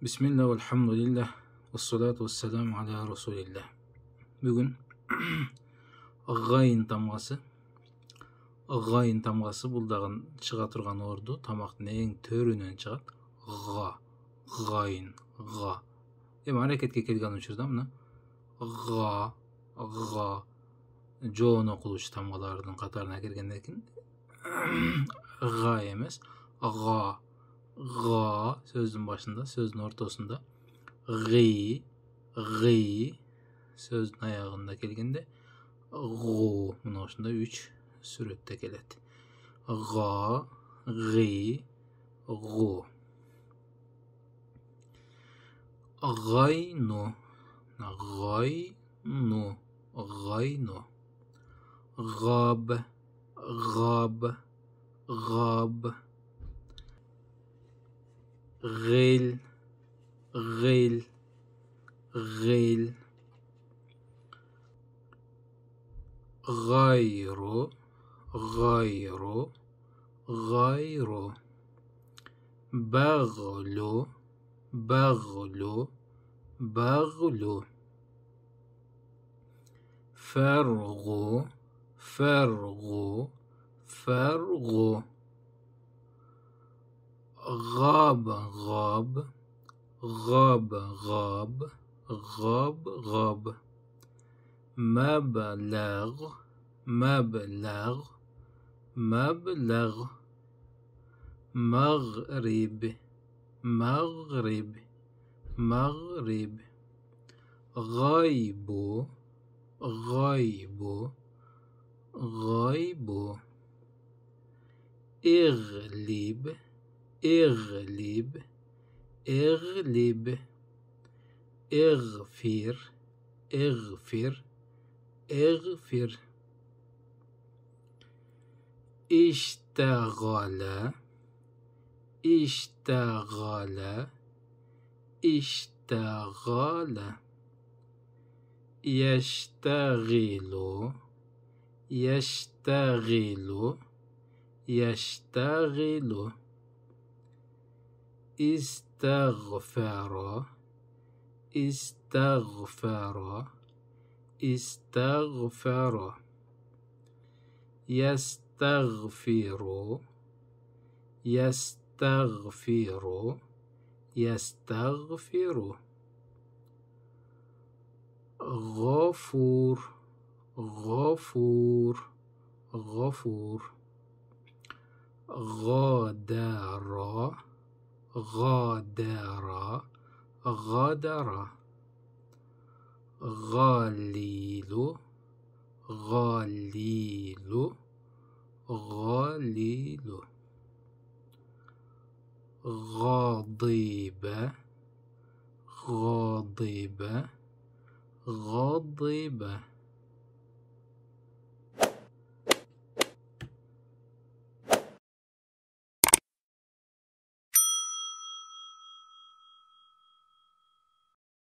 بسم الله والحمد لله والصلاة والسلام على رسول الله. Bugün gayın tamgası bulдагын чыга турган орду тамактын эң төрүнөн чыгат. Гайын. Эми аракетке келген учурда мына га жоон окулуучу тамгалардын катарына киргенден кийин га эмес га сөздүн башында, сөздүн ортосунда, гый сөздүн аягында келгенде гу мына ушундай 3 сүрөттө келет. Га, гый, гу. Гайну. Габ. Гил. Гайру. Баглу. Фергу. غاب. مبلغ. مغرب. غيب. اغلب. اغفر. اشتغل. يشتغل. استغفر. يستغفر. غفور. غادر. غليل. غاضب.